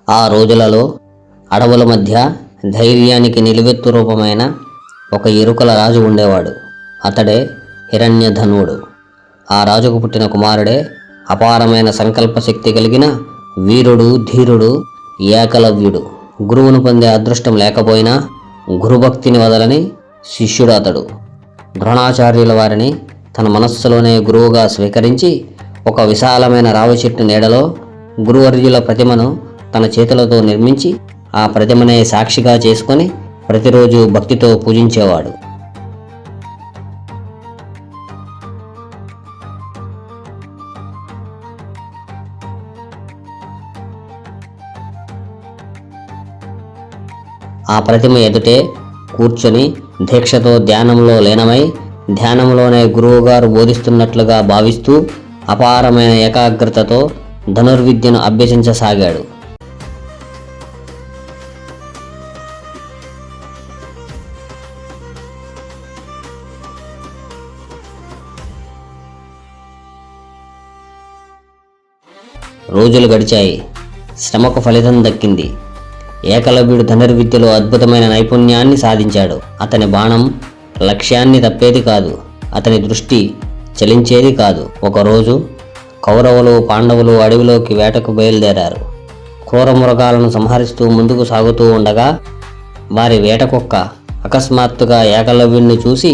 ఆ రోజులలో అడవుల మధ్య ధైర్యానికి నిలువెత్తు రూపమైన ఒక ఎరుకల రాజు ఉండేవాడు. అతడే హిరణ్యధనువుడు. ఆ రాజుకు పుట్టిన కుమారుడే అపారమైన సంకల్ప శక్తి కలిగిన వీరుడు, ధీరుడు ఏకలవ్యుడు. గురువును పొందే అదృష్టం లేకపోయినా గురుభక్తిని వదలని శిష్యుడు అతడు. ద్రోణాచార్యుల వారిని తన మనస్సులోనే గురువుగా స్వీకరించి ఒక విశాలమైన రావి చెట్టు నీడలో గురువర్యుల ప్రతిమను తన చేతులతో నిర్మించి ఆ ప్రతిమనే సాక్షిగా చేసుకొని ప్రతిరోజు భక్తితో పూజించేవాడు. ఆ ప్రతిమ ఎదుటే కూర్చొని దీక్షతో ధ్యానంలో లీనమై ధ్యానంలోనే గురువుగారు బోధిస్తున్నట్లుగా భావిస్తూ అపారమైన ఏకాగ్రతతో ధనుర్విద్యను అభ్యసించసాగాడు. రోజులు గడిచాయి. శ్రమకు ఫలితం దక్కింది. ఏకలవ్యుడు ధనుర్విద్యలో అద్భుతమైన నైపుణ్యాన్ని సాధించాడు. అతని బాణం లక్ష్యాన్ని తప్పేది కాదు. అతని దృష్టి చలించేది కాదు. ఒకరోజు కౌరవులు, పాండవులు అడవిలోకి వేటకు బయలుదేరారు. క్రూర మృగాలను సంహరిస్తూ ముందుకు సాగుతూ ఉండగా వారి వేటకుక్క అకస్మాత్తుగా ఏకలవ్యుడిని చూసి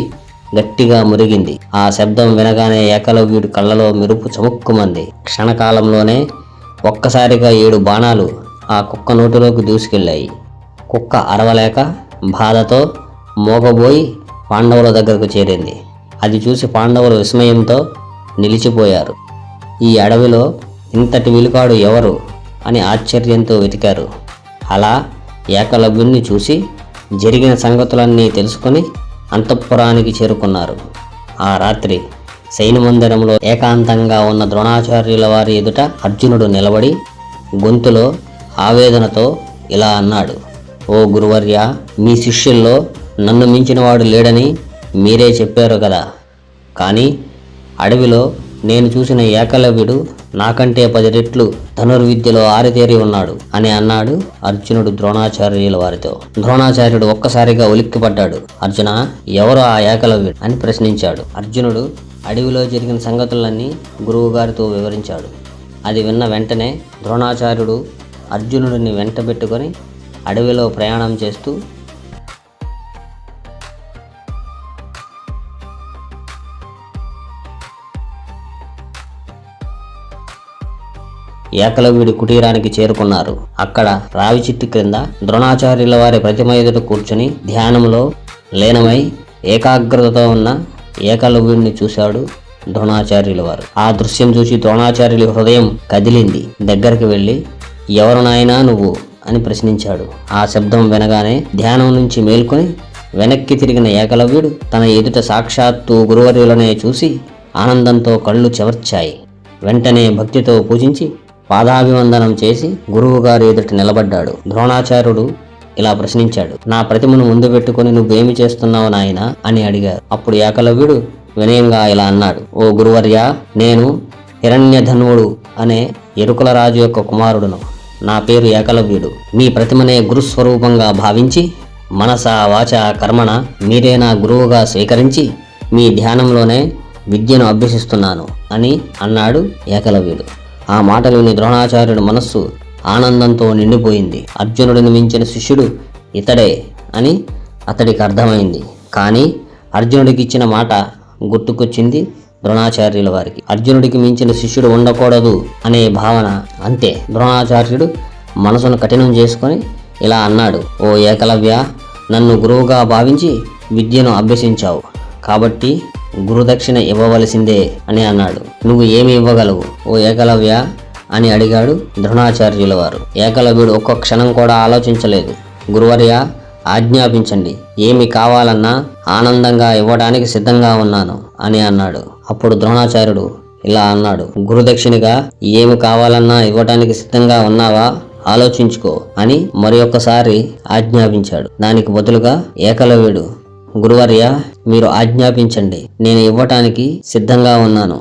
గట్టిగా మురిగింది. ఆ శబ్దం వినగానే ఏకలవ్యుడి కళ్ళలో మెరుపు చముక్కుమంది. క్షణకాలంలోనే ఒక్కసారిగా 7 బాణాలు ఆ కుక్క నోటిలోకి దూసుకెళ్ళాయి. కుక్క అరవలేక బాధతో మోగబోయి పాండవుల దగ్గరకు చేరింది. అది చూసి పాండవులు విస్మయంతో నిలిచిపోయారు. ఈ అడవిలో ఇంతటి విలుకాడు ఎవరు అని ఆశ్చర్యంతో వెతికారు. అలా ఏకలవ్యుణ్ణి చూసి జరిగిన సంగతులన్నీ తెలుసుకొని అంతఃపురానికి చేరుకున్నారు. ఆ రాత్రి సైన్యమందిరంలో ఏకాంతంగా ఉన్న ద్రోణాచార్యుల వారి ఎదుట అర్జునుడు నిలబడి గొంతులో ఆవేదనతో ఇలా అన్నాడు: ఓ గురువర్య, మీ శిష్యుల్లో నన్ను మించినవాడు లేడని మీరే చెప్పారు కదా. కానీ అడవిలో నేను చూసిన ఏకలవ్యుడు నాకంటే 10 రెట్లు ధనుర్విద్యలో ఆరితేరి ఉన్నాడు అని అన్నాడు అర్జునుడు ద్రోణాచార్యుల వారితో. ద్రోణాచార్యుడు ఒక్కసారిగా ఉలిక్కిపడ్డాడు. అర్జున, ఎవరు ఆ ఏకలవ్యుడు అని ప్రశ్నించాడు. అర్జునుడు అడవిలో జరిగిన సంగతులన్నీ గురువుగారితో వివరించాడు. అది విన్న వెంటనే ద్రోణాచార్యుడు అర్జునుడిని వెంటబెట్టుకొని అడవిలో ప్రయాణం చేస్తూ ఏకలవ్యుడి కుటీరానికి చేరుకున్నారు. అక్కడ రావి చెట్టు క్రింద ద్రోణాచార్యుల వారి ప్రతిమ ఎదుట కూర్చుని ధ్యానంలో లీనమై ఏకాగ్రతతో ఉన్న ఏకలవ్యుడిని చూశాడు ద్రోణాచార్యుల వారు. ఆ దృశ్యం చూసి ద్రోణాచార్యుల హృదయం కదిలింది. దగ్గరికి వెళ్ళి, ఎవరు నాయనా నువ్వు అని ప్రశ్నించాడు. ఆ శబ్దం వినగానే ధ్యానం నుంచి మేల్కొని వెనక్కి తిరిగిన ఏకలవ్యుడు తన ఎదుట సాక్షాత్తు గురువర్యులనే చూసి ఆనందంతో కళ్ళు చెవర్చాయి. వెంటనే భక్తితో పూజించి పాదాభివందనం చేసి గురువుగారి ఎదుట నిలబడ్డాడు. ద్రోణాచార్యుడు ఇలా ప్రశ్నించాడు: నా ప్రతిమను ముందు పెట్టుకుని నువ్వేమి చేస్తున్నావు నాయనా అని అడిగారు. అప్పుడు ఏకలవ్యుడు వినయంగా ఇలా అన్నాడు: ఓ గురువర్య, నేను హిరణ్యధనువుడు అనే ఎరుకల రాజు యొక్క కుమారుడును. నా పేరు ఏకలవ్యుడు. మీ ప్రతిమనే గురుస్వరూపంగా భావించి మనస, వాచ, కర్మణ మీరే నా గురువుగా స్వీకరించి మీ ధ్యానంలోనే విద్యను అభ్యసిస్తున్నాను అని అన్నాడు ఏకలవ్యుడు. ఆ మాటలు విని ద్రోణాచార్యుడు మనస్సు ఆనందంతో నిండిపోయింది. అర్జునుడిని మించిన శిష్యుడు ఇతడే అని అతడికి అర్థమైంది. కానీ అర్జునుడికి ఇచ్చిన మాట గుర్తుకొచ్చింది ద్రోణాచార్యుల వారికి. అర్జునుడికి మించిన శిష్యుడు ఉండకూడదు అనే భావన అంతే. ద్రోణాచార్యుడు మనసును కఠినం చేసుకొని ఇలా అన్నాడు: ఓ ఏకలవ్య, నన్ను గురువుగా భావించి విద్యను అభ్యసించావు కాబట్టి గురుదక్షిణ ఇవ్వవలసిందే అని అన్నాడు. నువ్వు ఏమి ఇవ్వగలవు ఓ ఏకలవ్య అని అడిగాడు ద్రోణాచార్యుల వారు. ఏకలవ్యుడు ఒక్క క్షణం కూడా ఆలోచించలేదు. గురువర్య, ఆజ్ఞాపించండి, ఏమి కావాలన్నా ఆనందంగా ఇవ్వడానికి సిద్ధంగా ఉన్నాను అని అన్నాడు. అప్పుడు ద్రోణాచార్యుడు ఇలా అన్నాడు: గురుదక్షిణగా ఏమి కావాలన్నా ఇవ్వడానికి సిద్ధంగా ఉన్నావా, ఆలోచించుకో అని మరొకసారి ఆజ్ఞాపించాడు. దానికి బదులుగా ఏకలవ్యుడు, గురువర్య, మీరు ఆజ్ఞాపించండి, నేను ఇవ్వటానికి సిద్ధంగా ఉన్నాను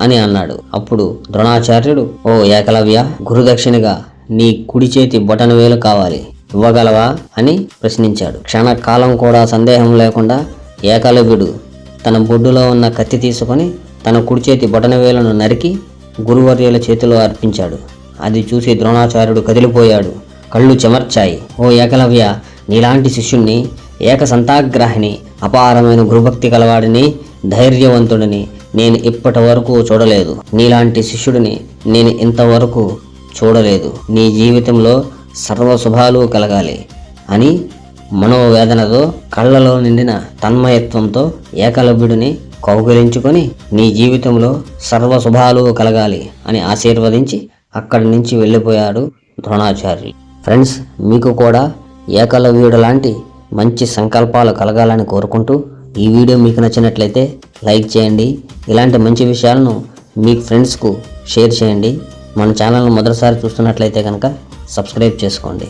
అని అన్నాడు. అప్పుడు ద్రోణాచార్యుడు: ఓ ఏకలవ్య, గురుదక్షిణగా నీ కుడి చేతి బొటన వేలు కావాలి, ఇవ్వగలవా అని ప్రశ్నించాడు. క్షణకాలం కూడా సందేహం లేకుండా ఏకలవ్యుడు తన బొడ్డులో ఉన్న కత్తి తీసుకొని తన కుడి చేతి బొటన వేలును నరికి గురువర్యుల చేతిలో అర్పించాడు. అది చూసి ద్రోణాచార్యుడు కదిలిపోయాడు. కళ్ళు చెమర్చాయి. ఓ ఏకలవ్య, నీలాంటి శిష్యుణ్ణి, ఏకసంతాగ్రాహిని, అపారమైన గురుభక్తి కలవాడిని, ధైర్యవంతుడిని నేను ఇప్పటి వరకు చూడలేదు. నీలాంటి శిష్యుడిని నేను ఇంతవరకు చూడలేదు. నీ జీవితంలో సర్వశుభాలు కలగాలి అని మనోవేదనతో కళ్ళలో నిండిన తన్మయత్వంతో ఏకలవ్యుడిని కౌగిలించుకొని నీ జీవితంలో సర్వశుభాలు కలగాలి అని ఆశీర్వదించి అక్కడి నుంచి వెళ్ళిపోయాడు ద్రోణాచార్యులు. ఫ్రెండ్స్, మీకు కూడా ఏకలవ్యుడు లాంటి మంచి సంకల్పాలు కలగాలని కోరుకుంటూ ఈ వీడియో మీకు నచ్చినట్లయితే లైక్ చేయండి. ఇలాంటి మంచి విషయాలను మీ ఫ్రెండ్స్కు షేర్ చేయండి. మన ఛానల్ను మొదటిసారి చూస్తున్నట్లయితే కనుక సబ్స్క్రైబ్ చేసుకోండి.